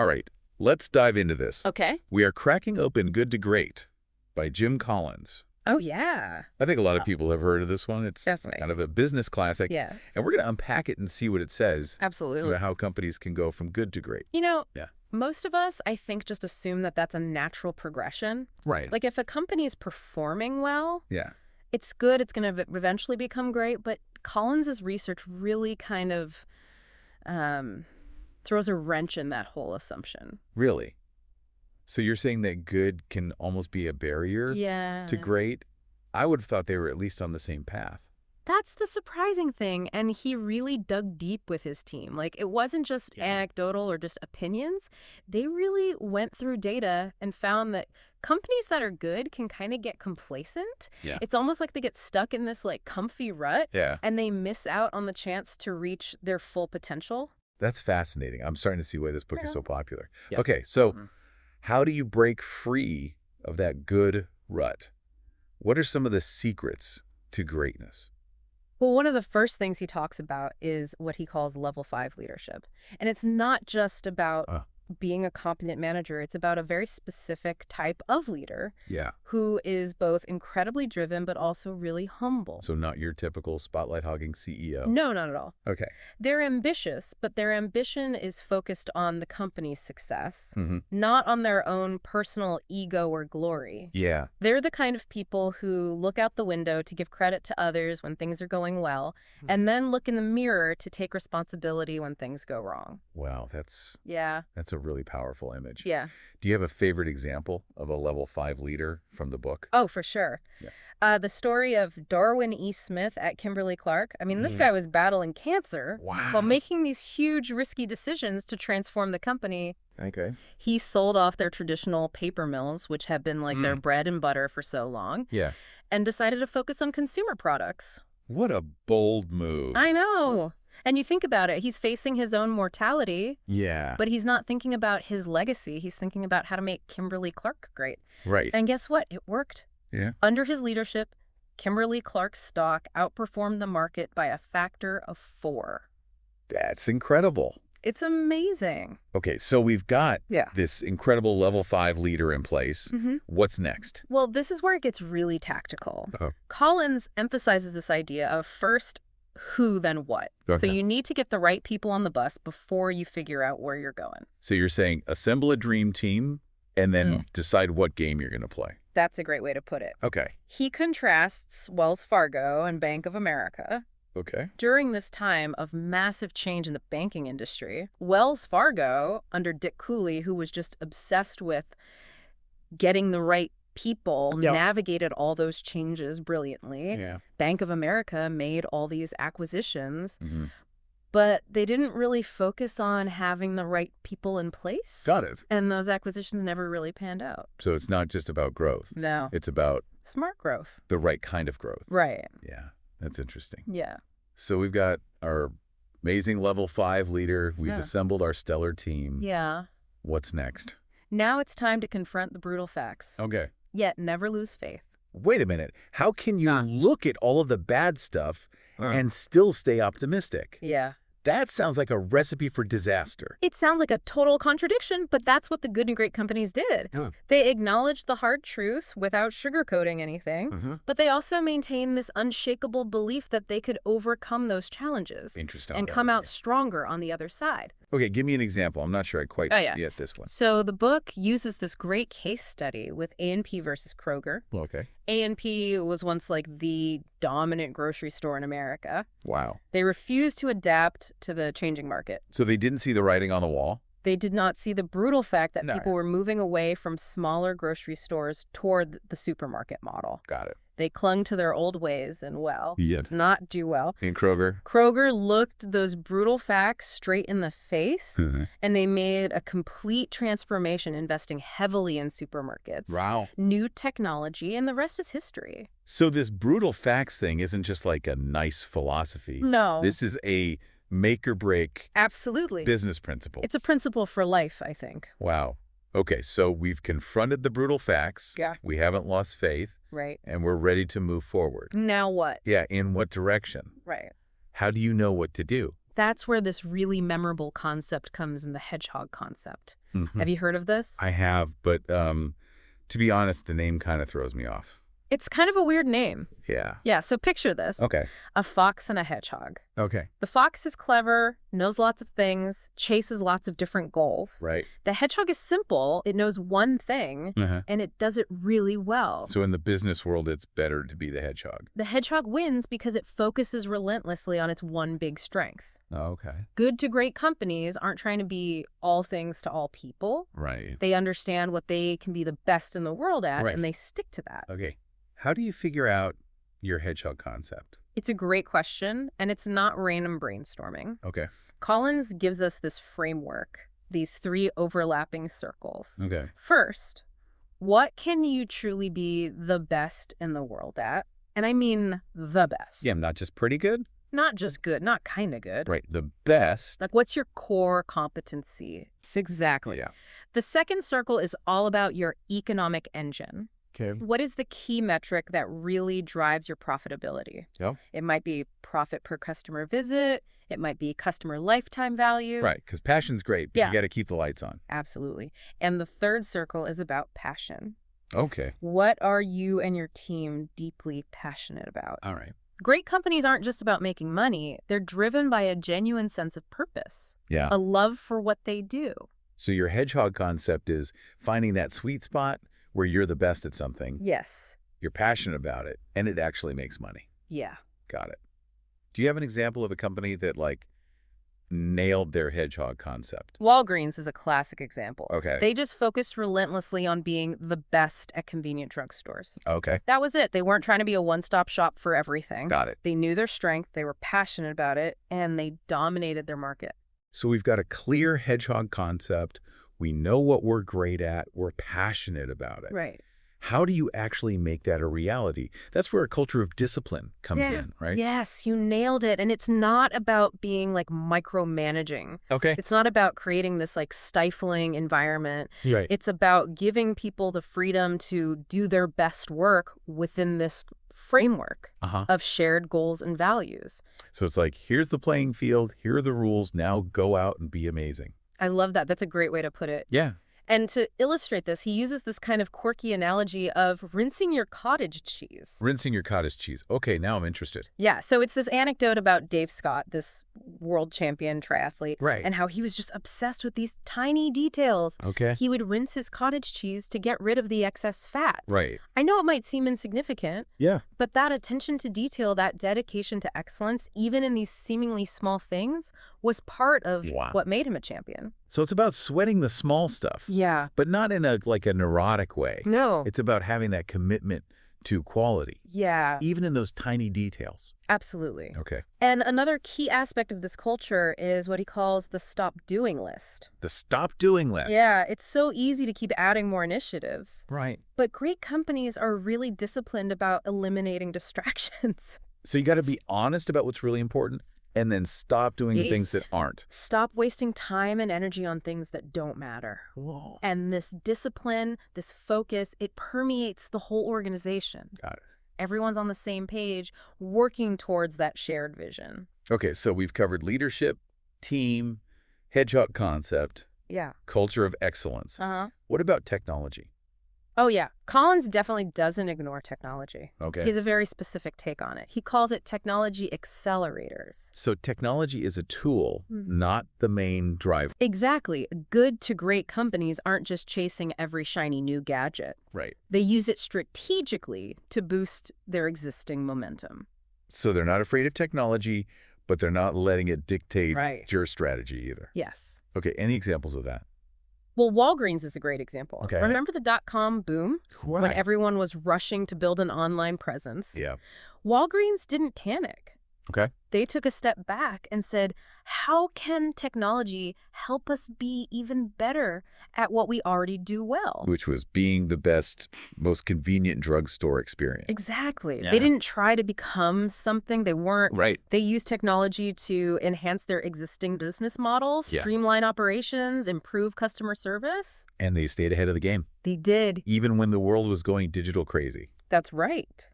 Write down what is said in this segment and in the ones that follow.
All right, let's dive into this. Okay. We are cracking open Good to Great by Jim Collins. Oh, yeah. I think a lot of people have heard of this one. It's Definitely. kind of a business classic. Yeah, And we're going to unpack it and see what it says absolutely. about how companies can go from good to great. Yeah. Most of us, I think, just assume that that's a natural progression. Right. Like, if a company is performing well, Yeah. it's good, it's going to eventually become great, but Collins's research really kind of throws a wrench in that whole assumption. Really? So you're saying that good can almost be a barrier Yeah. to great? I would have thought they were at least on the same path. That's the surprising thing, and he really dug deep with his team. Like, it wasn't just anecdotal or just opinions. They really went through data and found that companies that are good can kind of get complacent. Yeah. It's almost like they get stuck in this, like, comfy rut, Yeah. and they miss out on the chance to reach their full potential. That's fascinating. I'm starting to see why this book is Yeah. so popular. Yeah. Okay, so Mhm. how do you break free of that good rut? What are some of the secrets to greatness? Well, one of the first things he talks about is what he calls level 5 leadership. And it's not just about being a competent manager. It's about a very specific type of leader Yeah. who is both incredibly driven but also really humble. So not your typical spotlight-hogging CEO. No, not at all. Okay. They're ambitious, but their ambition is focused on the company's success, Mm-hmm. not on their own personal ego or glory. Yeah. They're the kind of people who look out the window to give credit to others when things are going well, and then look in the mirror to take responsibility when things go wrong. Wow, that's Yeah. a really powerful image. Yeah. Do you have a favorite example of a level 5 leader from the book? Oh, for sure. Yeah. The story of Darwin E. Smith at Kimberly-Clark. I mean, this guy was battling cancer while making these huge, risky decisions to transform the company. Okay. He sold off their traditional paper mills, which had been like their bread and butter for so long, Yeah. and decided to focus on consumer products. What a bold move. I know. And you think about it, he's facing his own mortality, Yeah. but he's not thinking about his legacy. He's thinking about how to make Kimberly-Clark great. Right. And guess what? It worked. Yeah. Under his leadership, Kimberly-Clark's stock outperformed the market by a factor of 4. That's incredible. It's amazing. Okay, so we've got Yeah. this incredible level 5 leader in place. Mm-hmm. What's next? Well, this is where it gets really tactical. Oh. Collins emphasizes this idea of first who, then what. So Okay. you need to get the right people on the bus before you figure out where you're going. So you're saying assemble a dream team and then decide what game you're going to play. That's a great way to put it. Okay. He contrasts Wells Fargo and Bank of America. Okay. During this time of massive change in the banking industry, Wells Fargo, under Dick Cooley, who was just obsessed with getting the right people, navigated all those changes brilliantly. Yeah. Bank of America made all these acquisitions, Mm-hmm. but they didn't really focus on having the right people in place. Got it. And those acquisitions never really panned out. So it's not just about growth. No. It's about Smart growth. the right kind of growth. Right. Yeah. That's interesting. Yeah. So we've got our amazing level 5 leader. We've assembled our stellar team. Yeah. What's next? Now it's time to confront the brutal facts. Okay. Yet never lose faith. Wait a minute. How can you look at all of the bad stuff and still stay optimistic? Yeah. That sounds like a recipe for disaster. It sounds like a total contradiction, but that's what the good and great companies did. Yeah. They acknowledged the hard truth without sugarcoating anything, Mm-hmm. but they also maintained this unshakable belief that they could overcome those challenges Interesting. and come out stronger on the other side. Okay, give me an example. I'm not sure I quite get this one. So the book uses this great case study with A&P versus Kroger. Okay. A&P was once like the dominant grocery store in America. Wow. They refused to adapt to the changing market. So they didn't see the writing on the wall? They did not see the brutal fact that No. people were moving away from smaller grocery stores toward the supermarket model. Got it. They clung to their old ways and, well, Yet. not do well. In Kroger? Kroger looked those brutal facts straight in the face, Mm-hmm. and they made a complete transformation, investing heavily in supermarkets. Wow. New technology, and the rest is history. So this brutal facts thing isn't just like a nice philosophy. No. This is a make or break Absolutely. business principle. It's a principle for life, I think. Wow. Okay, so we've confronted the brutal facts. Yeah. We haven't lost faith. Right. And we're ready to move forward. Now what? Yeah, in what direction? Right. How do you know what to do? That's where this really memorable concept comes in, the hedgehog concept. Mhm. Have you heard of this? I have, but to be honest, the name kind of throws me off. It's kind of a weird name. Yeah. Yeah, so picture this. Okay. A fox and a hedgehog. Okay. The fox is clever, knows lots of things, chases lots of different goals. Right. The hedgehog is simple. It knows one thing, Uh-huh. and it does it really well. So in the business world, it's better to be the hedgehog. The hedgehog wins because it focuses relentlessly on its one big strength. Oh, okay. Good to great companies aren't trying to be all things to all people. Right. They understand what they can be the best in the world at, Right. and they stick to that. Okay. How do you figure out your hedgehog concept? It's a great question, and it's not random brainstorming. Okay. Collins gives us this framework, these 3 overlapping circles. Okay. First, what can you truly be the best in the world at? And I mean the best. Yeah, not just pretty good. Not just good, not kind of good. Right. The best. Like, what's your core competency? Exactly. Yeah. The second circle is all about your economic engine. Okay. What is the key metric that really drives your profitability? Yeah. It might be profit per customer visit. It might be customer lifetime value. Right. Because passion's great, but Yeah. you got to keep the lights on. Absolutely. And the third circle is about passion. Okay. What are you and your team deeply passionate about? All right. Great companies aren't just about making money. They're driven by a genuine sense of purpose, Yeah. a love for what they do. So your hedgehog concept is finding that sweet spot where you're the best at something, Yes. you're passionate about it, and it actually makes money. Yeah. Got it. Do you have an example of a company that, like, nailed their hedgehog concept? Walgreens is a classic example. Okay. They just focused relentlessly on being the best at convenient drugstores. Okay. That was it. They weren't trying to be a one-stop shop for everything. Got it. They knew their strength, they were passionate about it, and they dominated their market. So we've got a clear hedgehog concept. We know what we're great at. We're passionate about it. Right. How do you actually make that a reality? That's where a culture of discipline comes in, right? Yes, you nailed it. And it's not about being like micromanaging. Okay. It's not about creating this like stifling environment. Right. It's about giving people the freedom to do their best work within this framework Uh-huh. of shared goals and values. So it's like, here's the playing field. Here are the rules. Now go out and be amazing. I love that. That's a great way to put it. Yeah. And to illustrate this, he uses this kind of quirky analogy of rinsing your cottage cheese. Rinsing your cottage cheese. Okay, now I'm interested. Yeah, so it's this anecdote about Dave Scott, this world champion triathlete, Right. and how he was just obsessed with these tiny details. Okay. He would rinse his cottage cheese to get rid of the excess fat. Right. I know it might seem insignificant, Yeah. but that attention to detail, that dedication to excellence, even in these seemingly small things, was part of Wow. what made him a champion. So it's about sweating the small stuff, Yeah. but not in a neurotic way. No. It's about having that commitment to quality, Yeah, even in those tiny details. absolutely. Okay. And another key aspect of this culture is what he calls the stop doing list. The stop doing list. Yeah, it's so easy to keep adding more initiatives. Right. But great companies are really disciplined about eliminating distractions. So you got to be honest about what's really important and then stop doing the things Yes. that aren't. Stop wasting time and energy on things that don't matter. Whoa. And this discipline, this focus, it permeates the whole organization. Got it. Everyone's on the same page, working towards that shared vision. Okay, so we've covered leadership, team, hedgehog concept, Yeah. culture of excellence. Uh-huh. What about technology? Oh, yeah. Collins definitely doesn't ignore technology. Okay. He has a very specific take on it. He calls it technology accelerators. So technology is a tool, Mhm. not the main driver. Exactly. Good to great companies aren't just chasing every shiny new gadget. Right. They use it strategically to boost their existing momentum. So they're not afraid of technology, but they're not letting it dictate Right. your strategy either. Yes. Okay, any examples of that? Well, Walgreens is a great example. Okay. Remember the dot-com boom? When Right. everyone was rushing to build an online presence? Yeah. Walgreens didn't panic. Okay. They took a step back and said, how can technology help us be even better at what we already do well? Which was being the best, most convenient drugstore experience. Exactly. Yeah. They didn't try to become something. They weren't. Right. They used technology to enhance their existing business models, Yeah. streamline operations, improve customer service. And they stayed ahead of the game, They did. even when the world was going digital crazy. That's right.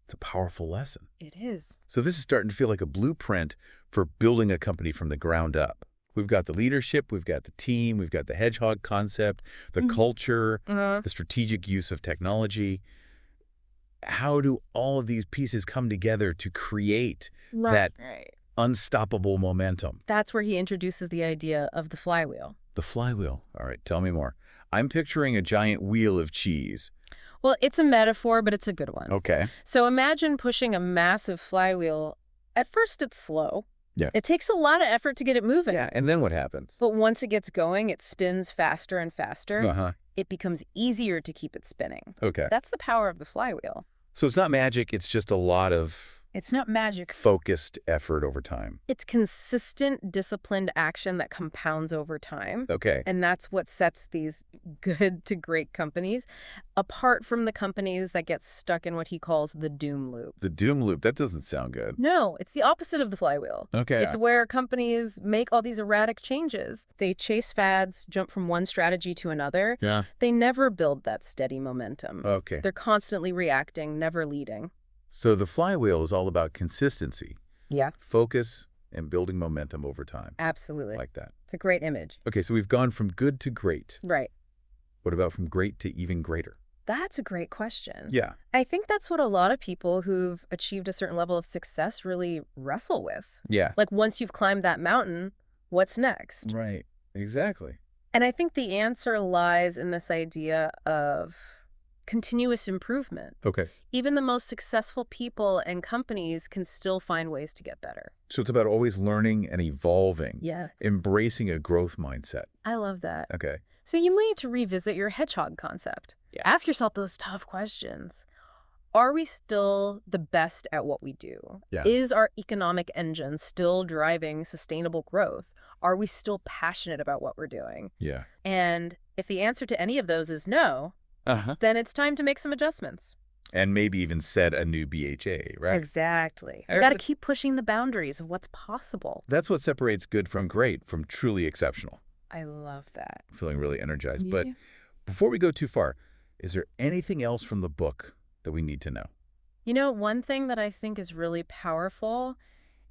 It's a powerful lesson. It is. So this is starting to feel like a blueprint for building a company from the ground up. We've got the leadership, we've got the team, we've got the hedgehog concept, the culture, the strategic use of technology. How do all of these pieces come together to create that unstoppable momentum? That's where he introduces the idea of the flywheel. The flywheel. All right, tell me more. I'm picturing a giant wheel of cheese. Well, it's a metaphor, but it's a good one. Okay. So imagine pushing a massive flywheel. At first, it's slow. Yeah. It takes a lot of effort to get it moving. Yeah, and then what happens? But once it gets going, it spins faster and faster. Uh-huh. It becomes easier to keep it spinning. Okay. That's the power of the flywheel. So it's not magic, it's just a lot of It's not magic. focused effort over time. It's consistent, disciplined action that compounds over time. Okay. And that's what sets these good to great companies apart from the companies that get stuck in what he calls the doom loop. The doom loop, that doesn't sound good. No, it's the opposite of the flywheel. Okay. It's where companies make all these erratic changes. They chase fads, jump from one strategy to another. Yeah. They never build that steady momentum. Okay. They're constantly reacting, never leading. So the flywheel is all about consistency, Yeah, focus, and building momentum over time. absolutely. Like that. It's a great image. Okay, so we've gone from good to great. Right. What about from great to even greater? That's a great question. Yeah. I think that's what a lot of people who've achieved a certain level of success really wrestle with. Yeah. Like once you've climbed that mountain, what's next? Right. Exactly. And I think the answer lies in this idea of continuous improvement. Okay. Even the most successful people and companies can still find ways to get better. So it's about always learning and evolving. Yeah. Embracing a growth mindset. I love that. Okay. So you may need to revisit your hedgehog concept. Yeah. Ask yourself those tough questions. Are we still the best at what we do? Yeah. Is our economic engine still driving sustainable growth? Are we still passionate about what we're doing? Yeah. And if the answer to any of those is no, Uh-huh. then it's time to make some adjustments. And maybe even set a new BHA, right? Exactly. You got to keep pushing the boundaries of what's possible. That's what separates good from great, from truly exceptional. I love that. I'm feeling really energized. But Yeah. before we go too far, is there anything else from the book that we need to know? You know, one thing that I think is really powerful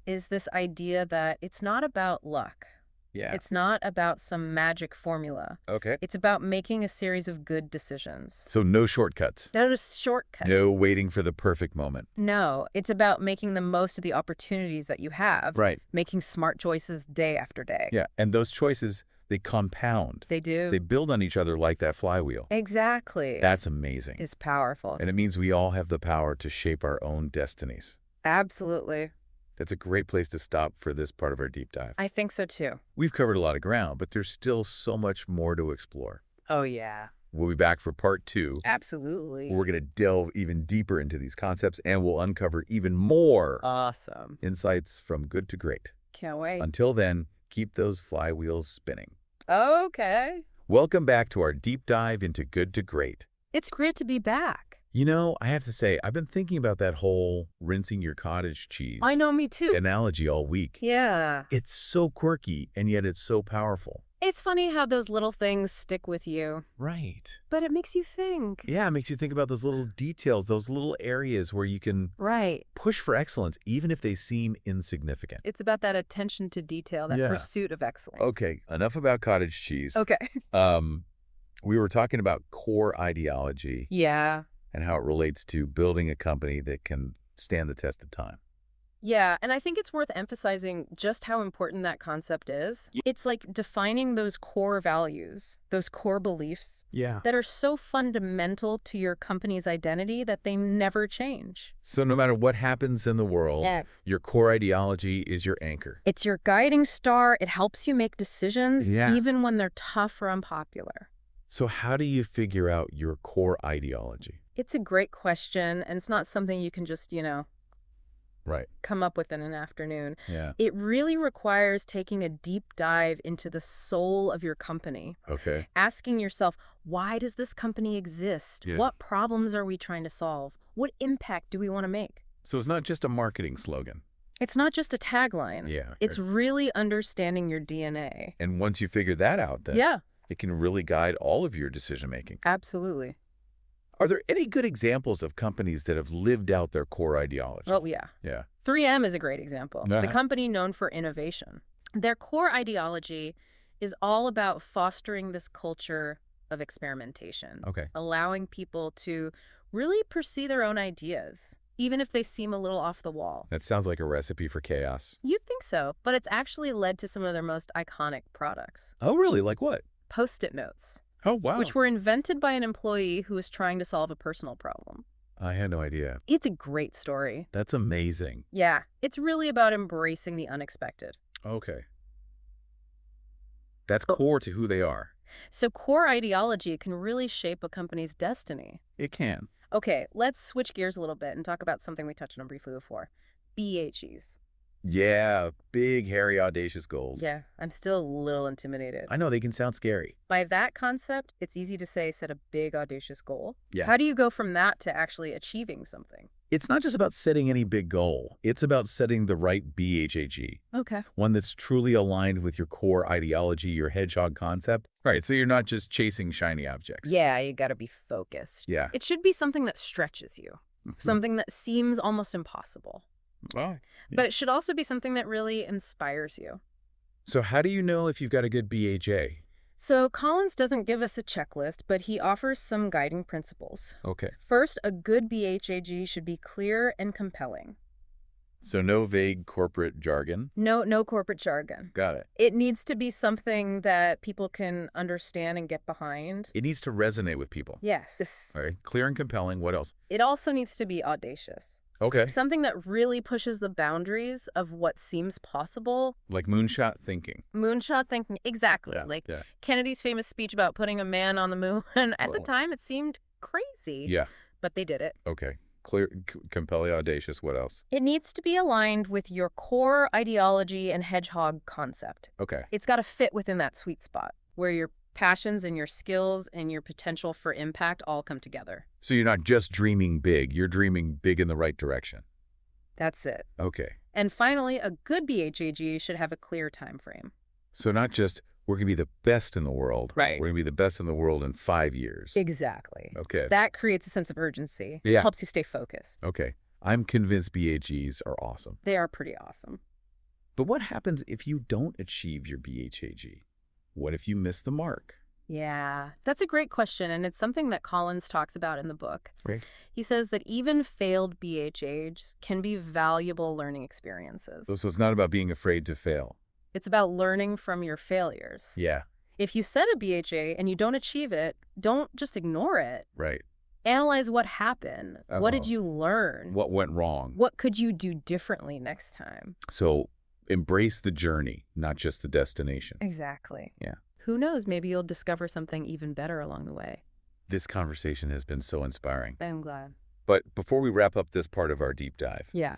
is this idea that it's not about luck. Yeah. It's not about some magic formula. Okay. It's about making a series of good decisions. So no shortcuts. That is shortcuts. No waiting for the perfect moment. No, it's about making the most of the opportunities that you have. Right. Making smart choices day after day. Yeah. And those choices, they compound. They do. They build on each other like that flywheel. Exactly. That's amazing. It's powerful. And it means we all have the power to shape our own destinies. Absolutely. That's a great place to stop for this part of our deep dive. I think so too. We've covered a lot of ground, but there's still so much more to explore. Oh, yeah. We'll be back for part 2. Absolutely. We're going to delve even deeper into these concepts, and we'll uncover even more Awesome. insights from good to great. Can't wait. Until then, keep those flywheels spinning. Okay. Welcome back to our deep dive into good to great. It's great to be back. You know, I have to say, I've been thinking about that whole rinsing your cottage cheese I know, me too. analogy all week. Yeah. It's so quirky, and yet it's so powerful. It's funny how those little things stick with you, Right. but it makes you think. Yeah, it makes you think about those little details, those little areas where you can Right. push for excellence, even if they seem insignificant. It's about that attention to detail, that Yeah. pursuit of excellence. Okay, enough about cottage cheese. Okay. We were talking about core ideology Yeah. and how it relates to building a company that can stand the test of time. Yeah, and I think it's worth emphasizing just how important that concept is. It's like defining those core values, those core beliefs Yeah. that are so fundamental to your company's identity that they never change. So no matter what happens in the world, your core ideology is your anchor. It's your guiding star. It helps you make decisions Yeah. even when they're tough or unpopular. So how do you figure out your core ideology? It's a great question, and it's not something you can just, Right. come up with in an afternoon. Yeah. It really requires taking a deep dive into the soul of your company, Okay. asking yourself, why does this company exist? Yeah. What problems are we trying to solve? What impact do we want to make? So it's not just a marketing slogan. It's not just a tagline. Yeah. It's really understanding your DNA. And once you figure that out, then Yeah, it can really guide all of your decision making. absolutely. Are there any good examples of companies that have lived out their core ideology? Oh, yeah. Yeah. 3M is a great example. The Uh-huh. company known for innovation. Their core ideology is all about fostering this culture of experimentation, Okay. allowing people to really pursue their own ideas, even if they seem a little off the wall. That sounds like a recipe for chaos. You'd think so, but it's actually led to some of their most iconic products. Oh, really? Like what? Post-it notes, Oh, wow. which were invented by an employee who was trying to solve a personal problem. I had no idea. It's a great story. That's amazing. Yeah, it's really about embracing the unexpected. Okay. That's core to who they are. So core ideology can really shape a company's destiny. It can. Okay, let's switch gears a little bit and talk about something we touched on briefly before. BHEs. Yeah, big, hairy, audacious goals. Yeah, I'm still a little intimidated. I know, they can sound scary. By that concept, it's easy to say set a big, audacious goal. Yeah. How do you go from that to actually achieving something? It's not just about setting any big goal. It's about setting the right BHAG, Okay. one that's truly aligned with your core ideology, your hedgehog concept. Right, so you're not just chasing shiny objects. Yeah, you gotta be focused. Yeah. It should be something that stretches you, something that seems almost impossible. Oh. But it should also be something that really inspires you. So how do you know if you've got a good BHA? So Collins doesn't give us a checklist, but he offers some guiding principles. Okay. First, a good BHAG should be clear and compelling. So no vague corporate jargon? No corporate jargon. Got it. It needs to be something that people can understand and get behind. It needs to resonate with people. Yes. All right. Clear and compelling. What else? It also needs to be audacious. Okay. Something that really pushes the boundaries of what seems possible. Like moonshot thinking. Moonshot thinking. Exactly. Yeah. Kennedy's famous speech about putting a man on the moon. At the Oh. time, it seemed crazy. Yeah. But they did it. Okay. Clear, compelling, audacious. What else? It needs to be aligned with your core ideology and hedgehog concept. Okay. It's got to fit within that sweet spot where your passions and your skills and your potential for impact all come together. So you're not just dreaming big. You're dreaming big in the right direction. That's it. Okay. And finally, a good BHAG should have a clear time frame. So not just we're going to be the best in the world. Right. We're going to be the best in the world in 5 years. Exactly. Okay. That creates a sense of urgency. Yeah. Helps you stay focused. Okay. I'm convinced BHGs are awesome. They are pretty awesome. But what happens if you don't achieve your BHAG? What if you miss the mark? Yeah, that's a great question, and it's something that Collins talks about in the book. Right. He says that even failed BHAs can be valuable learning experiences. So it's not about being afraid to fail. It's about learning from your failures. Yeah. If you set a BHA and you don't achieve it, don't just ignore it. Right. Analyze what happened. What did Uh-oh. you learn? What went wrong? What could you do differently next time? So embrace the journey, not just the destination. Exactly. Yeah. Who knows? Maybe you'll discover something even better along the way. This conversation has been so inspiring. I'm glad. But before we wrap up this part of our deep dive, Yeah.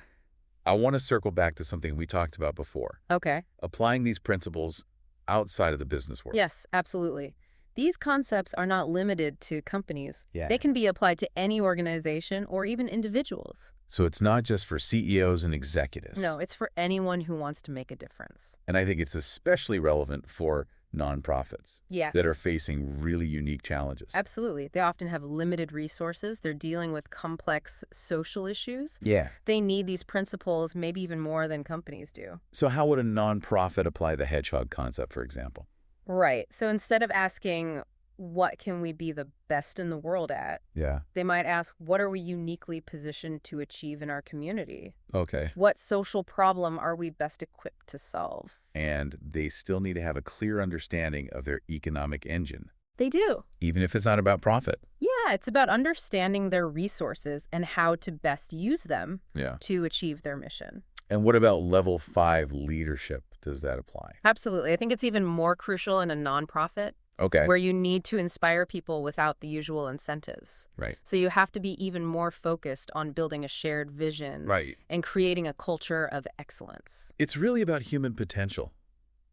I want to circle back to something we talked about before. Okay. Applying these principles outside of the business world. Yes, absolutely. These concepts are not limited to companies. Yeah. They can be applied to any organization or even individuals. So it's not just for CEOs and executives. No, it's for anyone who wants to make a difference. And I think it's especially relevant for nonprofits Yes. that are facing really unique challenges. Absolutely. They often have limited resources. They're dealing with complex social issues. Yeah. They need these principles maybe even more than companies do. So how would a nonprofit apply the hedgehog concept, for example? Right. So instead of asking, what can we be the best in the world at? Yeah. They might ask, what are we uniquely positioned to achieve in our community? Okay. What social problem are we best equipped to solve? And they still need to have a clear understanding of their economic engine, They do. even if it's not about profit. Yeah, it's about understanding their resources and how to best use them Yeah. to achieve their mission. And what about level 5 leadership? Does that apply? Absolutely. I think it's even more crucial in a nonprofit Okay. where you need to inspire people without the usual incentives. Right. So you have to be even more focused on building a shared vision Right. and creating a culture of excellence. It's really about human potential.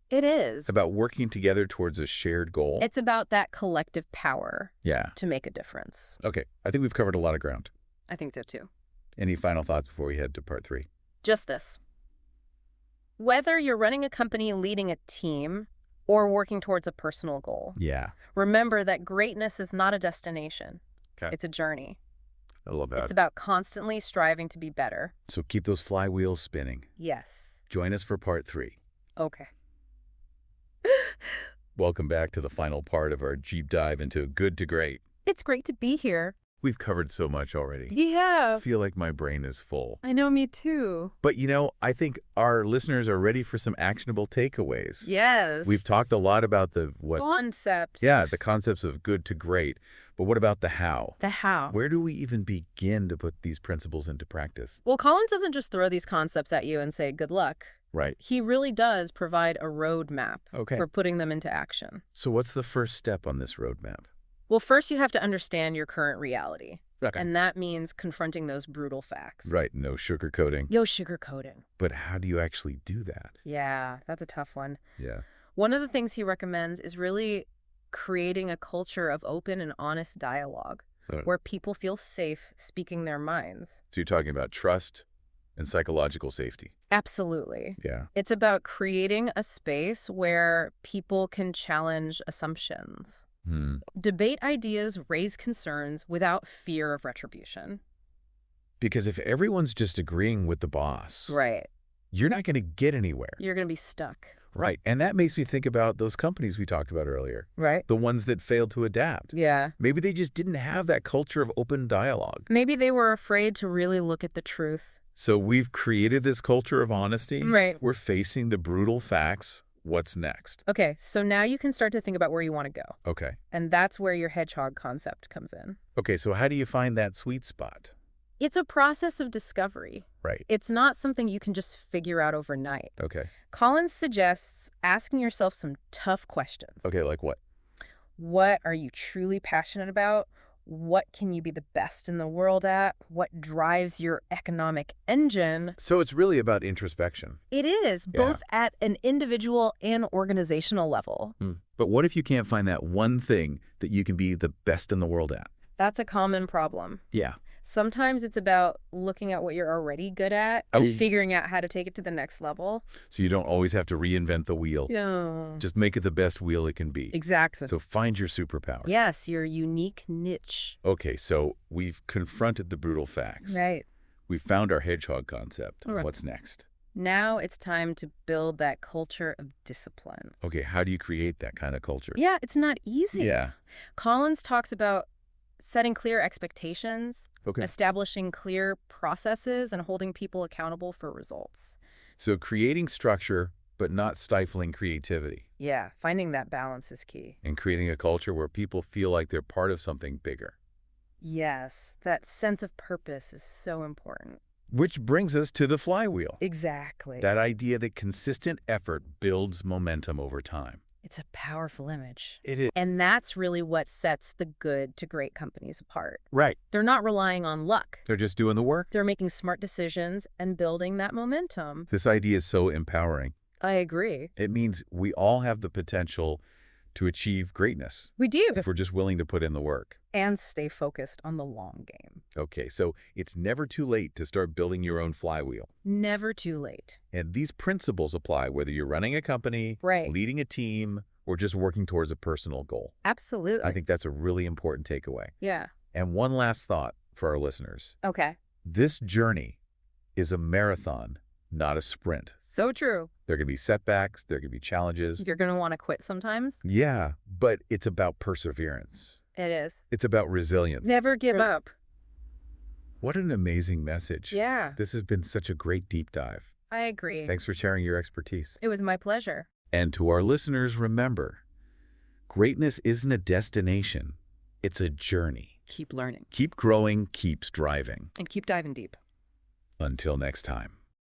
It is. It's about working together towards a shared goal. It's about that collective power Yeah. to make a difference. Okay. I think we've covered a lot of ground. I think so too. Any final thoughts before we head to part 3? Just this. Whether you're running a company, leading a team, or working towards a personal goal, Yeah. remember that greatness is not a destination. Okay. It's a journey. I love that. It's about constantly striving to be better. So keep those flywheels spinning. Yes. Join us for part 3. Okay. Welcome back to the final part of our deep dive into Good to Great. It's great to be here. We've covered so much already. Yeah. I feel like my brain is full. I know, me too. But, I think our listeners are ready for some actionable takeaways. Yes. We've talked a lot about the concepts. Yeah, the concepts of good to great. But what about the how? The how. Where do we even begin to put these principles into practice? Well, Collins doesn't just throw these concepts at you and say, good luck. Right. He really does provide a roadmap for putting them into action. So what's the first step on this roadmap? Well, first you have to understand your current reality. Okay. And that means confronting those brutal facts. Right, no sugarcoating. No sugarcoating. But how do you actually do that? Yeah, that's a tough one. Yeah. One of the things he recommends is really creating a culture of open and honest dialogue where people feel safe speaking their minds. So you're talking about trust and psychological safety. Absolutely. Yeah. It's about creating a space where people can challenge assumptions. Debate ideas, raise concerns without fear of retribution. Because if everyone's just agreeing with the boss, Right. you're not going to get anywhere. You're going to be stuck. Right. And that makes me think about those companies we talked about earlier. Right. The ones that failed to adapt. Yeah. Maybe they just didn't have that culture of open dialogue. Maybe they were afraid to really look at the truth. So we've created this culture of honesty. Right. We're facing the brutal facts. What's next? Okay, so now you can start to think about where you want to go. Okay. And that's where your hedgehog concept comes in. Okay, so how do you find that sweet spot? It's a process of discovery. Right. It's not something you can just figure out overnight. Okay. Collins suggests asking yourself some tough questions. Okay, like what? What are you truly passionate about? What can you be the best in the world at? What drives your economic engine? So it's really about introspection. It is, both at an individual and organizational level. But what if you can't find that one thing that you can be the best in the world at? That's a common problem. Yeah. Sometimes it's about looking at what you're already good at and figuring out how to take it to the next level. So you don't always have to reinvent the wheel. Yeah. Just make it the best wheel it can be. Exactly. So find your superpower. Yes, your unique niche. Okay, so we've confronted the brutal facts. Right. We've found our hedgehog concept. Right. What's next? Now it's time to build that culture of discipline. Okay, how do you create that kind of culture? Yeah, it's not easy. Yeah. Collins talks about setting clear expectations, establishing clear processes, and holding people accountable for results. So creating structure, but not stifling creativity. Yeah, finding that balance is key. And creating a culture where people feel like they're part of something bigger. Yes, that sense of purpose is so important. Which brings us to the flywheel. Exactly. That idea that consistent effort builds momentum over time. It's a powerful image. It is. And that's really what sets the good to great companies apart. Right. They're not relying on luck. They're just doing the work. They're making smart decisions and building that momentum. This idea is so empowering. I agree. It means we all have the potential to achieve greatness. We do. If we're just willing to put in the work. And stay focused on the long game. Okay, so it's never too late to start building your own flywheel. Never too late. And these principles apply whether you're running a company, leading a team, or just working towards a personal goal. Absolutely. I think that's a really important takeaway. Yeah. And one last thought for our listeners. Okay. This journey is a marathon, not a sprint. So true. There are going to be setbacks. There are going to be challenges. You're going to want to quit sometimes. Yeah, but it's about perseverance. It is. It's about resilience. Never give up. What an amazing message. Yeah. This has been such a great deep dive. I agree. Thanks for sharing your expertise. It was my pleasure. And to our listeners, remember, greatness isn't a destination. It's a journey. Keep learning. Keep growing, keep striving. And keep diving deep. Until next time.